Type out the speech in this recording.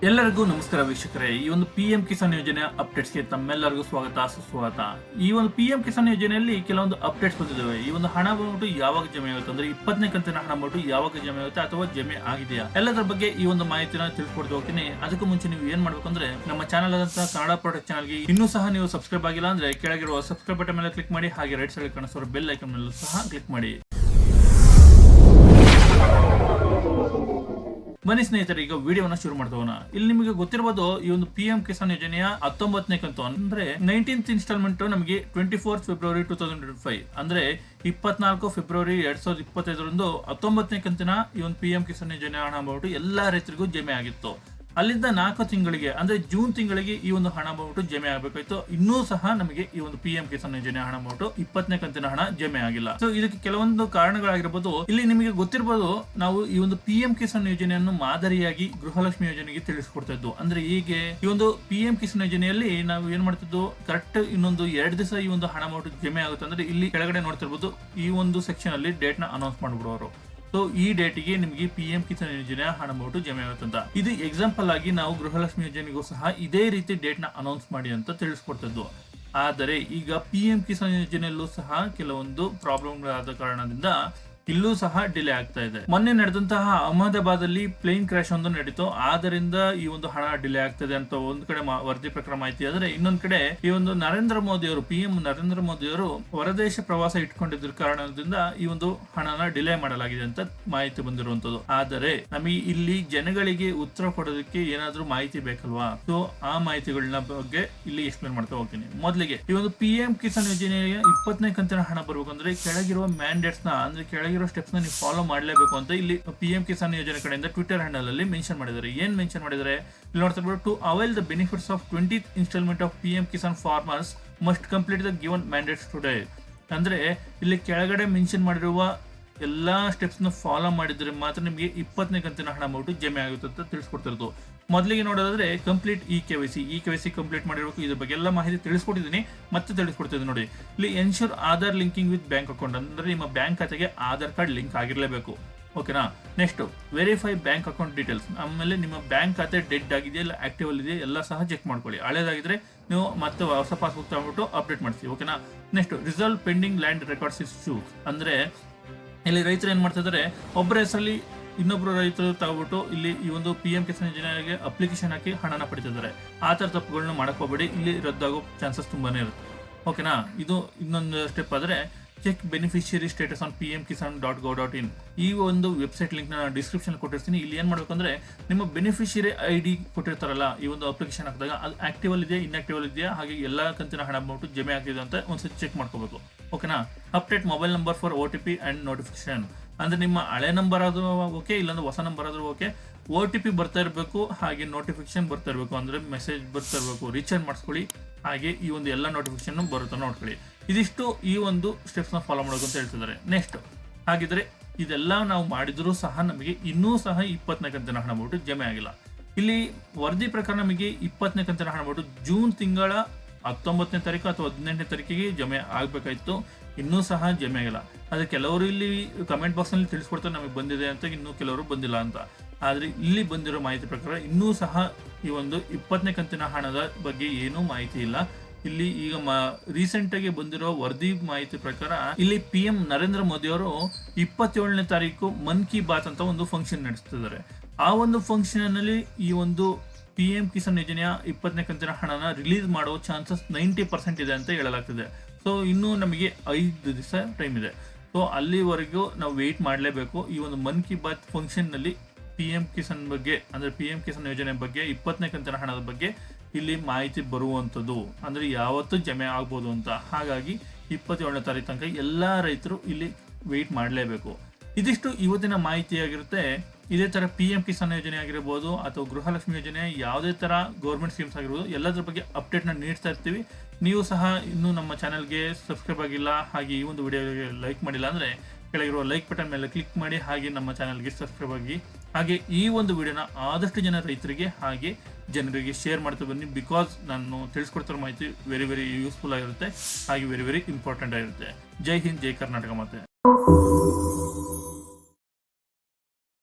ಎಲ್ಲರಿಗೂ ನಮಸ್ಕಾರ ವೀಕ್ಷಕರೇ. ಈ ಒಂದು ಪಿಎಂ ಕಿಸಾನ್ ಯೋಜನೆ ಅಪ್ಡೇಟ್ಸ್ಗೆ ತಮ್ಮೆಲ್ಲರಿಗೂ ಸ್ವಾಗತ ಸುಸ್ವಾಗತ. ಈ ಒಂದು ಪಿಎಂ ಕಿಸಾನ್ ಯೋಜನೆಯಲ್ಲಿ ಕೆಲವೊಂದು ಅಪ್ಡೇಟ್ಸ್ ಬಂದಿದ್ದಾವೆ. ಈ ಒಂದು ಹಣ ಬಂದ್ಬಿಟ್ಟು ಯಾವಾಗ ಜಮೆ ಆಗುತ್ತೆ ಅಂದ್ರೆ 20ನೇ ಕಂತಿನ ಹಣ ಬಂದ್ಬಿಟ್ಟು ಯಾವಾಗ ಜಮೆ ಆಗುತ್ತೆ ಅಥವಾ ಜಮೆ ಆಗಿದೆಯಾ ಎಲ್ಲದರ ಬಗ್ಗೆ ಈ ಒಂದು ಮಾಹಿತಿನ ತಿಳಿಸ್ಕೊಡ್ತಾ ಹೋಗ್ತೀನಿ. ಅದಕ್ಕೂ ಮುಂಚೆ ನೀವು ಏನ್ ಮಾಡ್ಬೇಕಂದ್ರೆ ನಮ್ಮ ಚಾನಲ್ ಆದಂತಹ ಕನ್ನಡ ಪ್ರಾಡಕ್ಟ್ ಚಾನಲ್ಗೆ ಇನ್ನೂ ಸಹ ನೀವು ಸಬ್ಸ್ಕ್ರೈಬ್ ಆಗಿಲ್ಲ ಅಂದ್ರೆ ಕೆಳಗಿರುವ ಸಬ್ಸ್ಕ್ರೈಬ್ ಬಟನ್ ಮೇಲೆ ಕ್ಲಿಕ್ ಮಾಡಿ, ಹಾಗೆ ರೈಟ್ ಸೈಡ್ ಕಾಣಿಸೋ ಬೆಲ್ ಐಕನ್ ಮೇಲೆ ಸಹ ಕ್ಲಿಕ್ ಮಾಡಿ. ಬನ್ನಿ ಸ್ನೇಹಿತರೆ, ಈಗ ವಿಡಿಯೋನ ಶುರು ಮಾಡ್ತವನ. ಇಲ್ಲಿ ನಿಮಗೆ ಗೊತ್ತಿರಬಹುದು, ಈ ಒಂದು ಪಿಎಂ ಕಿಸಾನ್ ಯೋಜನೆಯ 19ನೇ ಕಂತು ಅಂದ್ರೆ 19th ಇನ್ಸ್ಟಾಲ್ಮೆಂಟ್ ನಮಗೆ 24 ಫೆಬ್ರವರಿ 2025 ಅಂದ್ರೆ 24 ಫೆಬ್ರವರಿ 2025 19ನೇ ಕಂತಿನ ಈ ಒಂದು ಪಿಎಂ ಕಿಸಾನ್ ಯೋಜನೆ ಹಣ ಬಂದ್ಬಿಟ್ಟು ಎಲ್ಲಾ ರೈತರಿಗೂ ಜಮೆ ಆಗಿತ್ತು. ಅಲ್ಲಿಂದ 4 ತಿಂಗಳಿಗೆ ಅಂದ್ರೆ ಜೂನ್ ತಿಂಗಳಿಗೆ ಈ ಒಂದು ಹಣ ಬಂದ್ಬಿಟ್ಟು ಜಮೆ ಆಗಬೇಕಾಯ್ತು. ಇನ್ನೂ ಸಹ ನಮಗೆ ಈ ಒಂದು ಪಿಎಂ ಕಿಸಾನ್ ಯೋಜನೆ ಹಣ ಬಂದ್ಬಿಟ್ಟು 20ನೇ ಕಂತಿನ ಹಣ ಜಮೆ ಆಗಿಲ್ಲ. ಸೊ ಇದಕ್ಕೆ ಕೆಲವೊಂದು ಕಾರಣಗಳಾಗಿರಬಹುದು. ಇಲ್ಲಿ ನಿಮಗೆ ಗೊತ್ತಿರಬಹುದು, ನಾವು ಈ ಒಂದು ಪಿಎಂ ಕಿಸಾನ್ ಯೋಜನೆಯನ್ನು ಮಾದರಿಯಾಗಿ ಗೃಹಲಕ್ಷ್ಮಿ ಯೋಜನೆಗೆ ತಿಳಿಸ್ಕೊಡ್ತಾ ಇದ್ದು. ಅಂದ್ರೆ ಹೀಗೆ ಈ ಒಂದು ಪಿಎಂ ಕಿಸಾನ್ ಯೋಜನೆಯಲ್ಲಿ ನಾವು ಏನ್ ಮಾಡ್ತಿದ್ದು, ಕರೆಕ್ಟ್ ಇನ್ನೊಂದು 2 ದಿವಸ ಈ ಒಂದು ಹಣ ಬಂದ್ಬಿಟ್ಟು ಜಮೆ ಆಗುತ್ತೆ. ಅಂದ್ರೆ ಇಲ್ಲಿ ಕೆಳಗಡೆ ನೋಡ್ತಿರ್ಬೋದು, ಈ ಒಂದು ಸೆಕ್ಷನ್ ಅಲ್ಲಿ ಡೇಟ್ ನ ಅನೌನ್ಸ್ ಮಾಡ್ಬಿಡುವರು. ಸೊ ಈ ಡೇಟಿಗೆ ನಿಮಗೆ ಪಿಎಂ ಕಿಸಾನ್ ಯೋಜನೆ ಹಣ ಬಂದ್ಬಿಟ್ಟು ಜಮೆ ಆಗುತ್ತಂತ. ಇದು ಎಕ್ಸಾಂಪಲ್ ಆಗಿ ನಾವು ಗೃಹಲಕ್ಷ್ಮಿ ಯೋಜನೆಗೂ ಸಹ ಇದೇ ರೀತಿ ಡೇಟ್ ನ ಅನೌನ್ಸ್ ಮಾಡಿ ಅಂತ ತಿಳಿಸ್ಕೊಡ್ತಿದ್ವು. ಆದರೆ ಈಗ ಪಿಎಂ ಕಿಸಾನ್ ಯೋಜನೆಯಲ್ಲೂ ಸಹ ಕೆಲವೊಂದು ಪ್ರಾಬ್ಲಮ್ಗಳಾದ ಕಾರಣದಿಂದ ಇಲ್ಲೂ ಸಹ ಡಿಲೇ ಆಗ್ತಾ ಇದೆ. ಮೊನ್ನೆ ನಡೆದಂತಹ ಅಹಮದಾಬಾದ್ ಅಲ್ಲಿ ಪ್ಲೇನ್ ಕ್ರಾಶ್ ಒಂದು ನಡೀತು. ಆದ್ದರಿಂದ ಈ ಒಂದು ಹಣ ಡಿಲೇ ಆಗ್ತದೆ ಅಂತ ಒಂದ್ ಕಡೆ ವರದಿ ಪ್ರಕಾರ ಮಾಹಿತಿ ಆದ್ರೆ, ಇನ್ನೊಂದ್ ಕಡೆ ಈ ಒಂದು ನರೇಂದ್ರ ಮೋದಿ ಅವರು ಪಿಎಂ ನರೇಂದ್ರ ಮೋದಿ ಅವರು ಹೊರದೇಶ ಪ್ರವಾಸ ಇಟ್ಕೊಂಡಿದ್ರ ಕಾರಣದಿಂದ ಈ ಒಂದು ಹಣನ ಡಿಲೇ ಮಾಡಲಾಗಿದೆ ಅಂತ ಮಾಹಿತಿ ಬಂದಿರುವಂತದ್ದು. ಆದರೆ ನಮಗೆ ಇಲ್ಲಿ ಜನಗಳಿಗೆ ಉತ್ತರ ಕೊಡೋದಕ್ಕೆ ಏನಾದ್ರೂ ಮಾಹಿತಿ ಬೇಕಲ್ವಾ? ಸೊ ಆ ಮಾಹಿತಿಗಳನ್ನ ಬಗ್ಗೆ ಇಲ್ಲಿ ಎಕ್ಸ್ಪ್ಲೇನ್ ಮಾಡ್ತಾ ಹೋಗ್ತೀನಿ. ಮೊದಲಿಗೆ ಈ ಒಂದು ಪಿಎಂ ಕಿಸಾನ್ ಯೋಜನೆಯ 20ನೇ ಕಂತಿನ ಹಣ ಬರ್ಬೇಕಂದ್ರೆ ಕೆಳಗಿರುವ ಮ್ಯಾಂಡೇಟ್ಸ್ ನ ಅಂದ್ರೆ ಕೆಳಗಿರೋ ಸ್ಟೆಪ್ಸ್ ನೀವು ಫಾಲೋ ಮಾಡಲೇಬೇಕು ಅಂತ ಇಲ್ಲಿ ಪಿಎಂ ಕಿಸಾನ್ ಯೋಜನೆ ಕಡೆಯಿಂದ ಟ್ವಿಟರ್ ಹ್ಯಾಂಡಲ್ ಅಲ್ಲಿ ಮೆನ್ಷನ್ ಮಾಡಿದ್ದಾರೆ. ಏನ್ ಮೆನ್ಷನ್ ಮಾಡಿದ್ದಾರೆ ಇಲ್ಲಿ ನೋಡ್ತಿರ್ಬೋದು, to avail the benefits of 20th instalment of PM Kisan farmers must complete the given mandates today. ಅಂದ್ರೆ ಇಲ್ಲಿ ಕೆಳಗಡೆ ಮೆನ್ಷನ್ ಮಾಡಿರುವ ಎಲ್ಲಾ ಸ್ಟೆಪ್ಸ್ ನ ಫಾಲೋ ಮಾಡಿದ್ರೆ ಮಾತ್ರ ನಿಮಗೆ 20ನೇ ಕಂತಿನ ಹಣ ಬಂದ್ಬಿಟ್ಟು ಜಮೆ ಆಗುತ್ತೆ ಅಂತ ತಿಳಿಸ್ಕೊಡ್ತಿರೋದು. ಮೊದಲಿಗೆ ನೋಡೋದಾದ್ರೆ ಕಂಪ್ಲೀಟ್ ಇ ಕೆವೈಸಿ ಕಂಪ್ಲೀಟ್ ಮಾಡಿರಬೇಕು. ಇದ್ರ ಬಗ್ಗೆ ಎಲ್ಲ ಮಾಹಿತಿ ತಿಳಿಸ್ಕೊಟ್ಟಿದ್ದೀನಿ, ಮತ್ತೆ ತಿಳಿಸ್ಕೊಡ್ತಿದ್ದೀನಿ ನೋಡಿ. ಇಲ್ಲಿ ensure Aadhaar linking with bank account ಅಂದ್ರೆ ನಿಮ್ಮ ಬ್ಯಾಂಕ್ ಖಾತೆಗೆ ಆಧಾರ್ ಕಾರ್ಡ್ ಲಿಂಕ್ ಆಗಿರಲೇಬೇಕು. ಓಕೆನಾ? Next verify bank account details. ಆಮೇಲೆ ನಿಮ್ಮ ಬ್ಯಾಂಕ್ ಖಾತೆ ಡೆಡ್ ಆಗಿದೆಯಾ ಇಲ್ಲ ಆಕ್ಟಿವ್ ಅಲ್ಲಿ ಇದೆಯಾ ಎಲ್ಲ ಸಹ ಚೆಕ್ ಮಾಡ್ಕೊಳ್ಳಿ. ಹಳೇದಾಗಿದ್ರೆ ನೀವು ಮತ್ತೆ ಹೊಸ ಪಾಸ್ಬುಕ್ ತಗೊಂಡ್ಬಿಟ್ಟು ಅಪ್ಡೇಟ್ ಮಾಡ್ತೀವಿ. ಓಕೆನಾ? Next resolve pending land records issue. ಅಂದ್ರೆ ಇಲ್ಲಿ ರೈತರು ಏನ್ ಮಾಡ್ತಾ ಇದಾರೆ, ಒಬ್ಬರ ಹೆಸರಲ್ಲಿ ಇನ್ನೊಬ್ರು ರೈತರು ತಗೊಬಿಟ್ಟು ಇಲ್ಲಿ ಈ ಒಂದು ಪಿಎಂ ಕಿಸಾನ್ ಯೋಜನೆಗೆ ಅಪ್ಲಿಕೇಶನ್ ಹಾಕಿ ಹಣನ ಪಡಿತಿದ್ದಾರೆ. ಆ ತರ ತಪ್ಪುಗಳನ್ನ ಮಾಡಕ್ ಹೋಗ್ಬೇಡಿ, ಇಲ್ಲಿ ರದ್ದಾಗೋ ಚಾನ್ಸಸ್ ತುಂಬಾನೇ ಇರುತ್ತೆ. ಓಕೆನಾ? ಇದು ಇನ್ನೊಂದು ಸ್ಟೆಪ್. ಆದ್ರೆ check beneficiary status on pmkisan.gov.in ಈ ಒಂದು ವೆಬ್ಸೈಟ್ ಲಿಂಕ್ ನಾನು ಡಿಸ್ಕ್ರಿಪ್ಷನ್ ಕೊಟ್ಟಿರ್ತೀನಿ. ಇಲ್ಲಿ ಏನ್ ಮಾಡ್ಬೇಕಂದ್ರೆ ನಿಮ್ಮ ಬೆನಿಫಿಷಿಯರಿ ID ಕೊಟ್ಟಿರ್ತಾರಲ್ಲ ಈ ಒಂದು ಅಪ್ಲಿಕೇಶನ್ ಹಾಕಿದಾಗ, ಅದು ಆಕ್ಟಿವ್ ಅಲ್ಲಿ ಇದೆಯಾ ಇನ್ಆಕ್ಟಿವ್ ಅಲ್ಲಿ ಇದೆಯಾ, ಹಾಗೆ ಎಲ್ಲಾ ಕಂತಿನ ಹಣ ಬಂದ್ಬಿಟ್ಟು ಜಮೆ ಆಗಿದೆ ಅಂತ ಒಂದ್ಸತಿ ಚೆಕ್ ಮಾಡ್ಕೋಬೇಕು. ಓಕೆನಾ? Update mobile number for OTP and notification. ಅಂದ್ರೆ ನಿಮ್ಮ ಹಳೆ ನಂಬರ್ ಆದ್ರೂ ಓಕೆ, ಇಲ್ಲಾಂದ್ರೆ ಹೊಸ ನಂಬರ್ ಆದ್ರೂ ಓಕೆ, OTP ಬರ್ತಾ ಇರಬೇಕು, ಹಾಗೆ ನೋಟಿಫಿಕೇಶನ್ ಬರ್ತಾ ಇರಬೇಕು. ಅಂದ್ರೆ ಮೆಸೇಜ್ ಬರ್ತಾ ಇರಬೇಕು. ರೀಚಾರ್ಜ್ ಮಾಡಿಸ್ಕೊಳ್ಳಿ, ಹಾಗೆ ಈ ಒಂದು ಎಲ್ಲ ನೋಟಿಫಿಕೇಶನ್ ಬರುತ್ತೆ ನೋಡ್ಕೊಳ್ಳಿ. ಇದಿಷ್ಟು ಈ ಒಂದು ಸ್ಟೆಪ್ಸ್ ನ ಫಾಲೋ ಮಾಡೋದು ಅಂತ ಹೇಳ್ತಿದ್ದಾರೆ. ನೆಕ್ಸ್ಟ್ ಹಾಗಿದ್ರೆ ಇದೆಲ್ಲ ನಾವು ಮಾಡಿದ್ರು ಸಹ ನಮಗೆ ಇನ್ನೂ ಸಹ 20ನೇ ಕಂತಿನ ಹಣ ಬಂದ್ಬಿಟ್ಟು ಜಮೆ ಆಗಿಲ್ಲ. ಇಲ್ಲಿ ವರದಿ ಪ್ರಕಾರ ನಮಗೆ 20ನೇ ಕಂತಿನ ಹಣ ಬಂದ್ಬಿಟ್ಟು ಜೂನ್ ತಿಂಗಳ 19ನೇ ತಾರೀಕು ಅಥವಾ 18ನೇ ತಾರೀಕಿಗೆ ಜಮೆ ಆಗ್ಬೇಕಾಯ್ತು. ಇನ್ನೂ ಸಹ ಜಮೆ ಆಗಿಲ್ಲ. ಆದ್ರೆ ಕೆಲವರು ಇಲ್ಲಿ ಕಮೆಂಟ್ ಬಾಕ್ಸ್ ನಲ್ಲಿ ತಿಳಿಸ್ಕೊಡ್ತಾರೆ ನಮಗೆ ಬಂದಿದೆ ಅಂತ, ಇನ್ನೂ ಕೆಲವರು ಬಂದಿಲ್ಲ ಅಂತ. ಆದ್ರೆ ಇಲ್ಲಿ ಬಂದಿರೋ ಮಾಹಿತಿ ಪ್ರಕಾರ ಇನ್ನೂ ಸಹ ಈ ಒಂದು 20ನೇ ಕಂತಿನ ಹಣದ ಬಗ್ಗೆ ಏನೂ ಮಾಹಿತಿ ಇಲ್ಲ. ಇಲ್ಲಿ ಈಗ ರೀಸೆಂಟ್ ಆಗಿ ಬಂದಿರೋ ವರದಿ ಮಾಹಿತಿ ಪ್ರಕಾರ ಇಲ್ಲಿ ಪಿಎಂ ನರೇಂದ್ರ ಮೋದಿ ಅವರು 27ನೇ ತಾರೀಕು ಮನ್ ಕಿ ಬಾತ್ ಅಂತ ಒಂದು ಫಂಕ್ಷನ್ ನಡೆಸ್ತಿದ್ದಾರೆ. ಆ ಒಂದು ಫಂಕ್ಷನ್ ನಲ್ಲಿ ಈ ಒಂದು ಪಿಎಂ ಕಿಸಾನ್ ಯೋಜನೆಯ 20ನೇ ಕಂತಿನ ಹಣನ ರಿಲೀಸ್ ಮಾಡುವ ಚಾನ್ಸಸ್ 90% ಇದೆ ಅಂತ ಹೇಳಲಾಗ್ತಿದೆ. ಸೊ ಇನ್ನೂ ನಮಗೆ 5 ದಿವಸ ಟೈಮ್ ಇದೆ. ಸೊ ಅಲ್ಲಿವರೆಗೂ ನಾವು ವೆಯ್ಟ್ ಮಾಡಲೇಬೇಕು. ಈ ಒಂದು ಮನ್ ಕಿ ಬಾತ್ ಫಂಕ್ಷನ್ ನಲ್ಲಿ ಪಿಎಂ ಕಿಸಾನ್ ಬಗ್ಗೆ ಅಂದ್ರೆ ಪಿಎಂ ಕಿಸಾನ್ ಯೋಜನೆ ಬಗ್ಗೆ 20ನೇ ಕಂತಿನ ಹಣದ ಬಗ್ಗೆ ಇಲ್ಲಿ ಮಾಹಿತಿ ಬರುವಂಥದ್ದು, ಅಂದ್ರೆ ಯಾವತ್ತು ಜಮೆ ಆಗ್ಬೋದು ಅಂತ. ಹಾಗಾಗಿ 27ನೇ ತಾರೀಕು ತನಕ ಎಲ್ಲಾ ರೈತರು ಇಲ್ಲಿ ವೆಯ್ಟ್ ಮಾಡಲೇಬೇಕು. ಇದಿಷ್ಟು ಇವತ್ತಿನ ಮಾಹಿತಿಯಾಗಿರುತ್ತೆ. ಇದೇ ತರ ಪಿಎಂ ಕಿಸಾನ್ ಯೋಜನೆ ಆಗಿರ್ಬೋದು ಅಥವಾ ಗೃಹಲಕ್ಷ್ಮಿ ಯೋಜನೆ, ಯಾವುದೇ ತರ ಗೌರ್ಮೆಂಟ್ ಸ್ಕೀಮ್ಸ್ ಆಗಿರ್ಬೋದು, ಎಲ್ಲದ್ರ ಬಗ್ಗೆ ಅಪ್ಡೇಟ್ ನ ನೀಡ್ತಾ ಇರ್ತೀವಿ. ನೀವು ಸಹ ಇನ್ನೂ ನಮ್ಮ ಚಾನೆಲ್ಗೆ ಸಬ್ಸ್ಕ್ರೈಬ್ ಆಗಿಲ್ಲ, ಹಾಗೆ ಈ ಒಂದು ವಿಡಿಯೋಗೆ ಲೈಕ್ ಮಾಡಿಲ್ಲ ಅಂದ್ರೆ ಕೆಳಗಿರುವ ಲೈಕ್ ಬಟನ್ ಮೇಲೆ ಕ್ಲಿಕ್ ಮಾಡಿ, ಹಾಗೆ ನಮ್ಮ ಚಾನೆಲ್ಗೆ ಸಬ್ಸ್ಕ್ರೈಬ್ ಆಗಿ, ಹಾಗೆ ಈ ಒಂದು ವಿಡಿಯೋನ ಆದಷ್ಟು ಜನ ರೈತರಿಗೆ ಹಾಗೆ ಜನರಿಗೆ ಶೇರ್ ಮಾಡ್ತಾ ಬನ್ನಿ. ಬಿಕಾಸ್ ನಾನು ತಿಳಿಸ್ಕೊಡ್ತಿರೋ ಮಾಹಿತಿ ವೆರಿ ವೆರಿ ಯೂಸ್ಫುಲ್ ಆಗಿರುತ್ತೆ, ಹಾಗೆ ವೆರಿ ವೆರಿ ಇಂಪಾರ್ಟೆಂಟ್ ಆಗಿರುತ್ತೆ. ಜೈ ಹಿಂದ್, ಜೈ ಕರ್ನಾಟಕ ಮಾತೆ.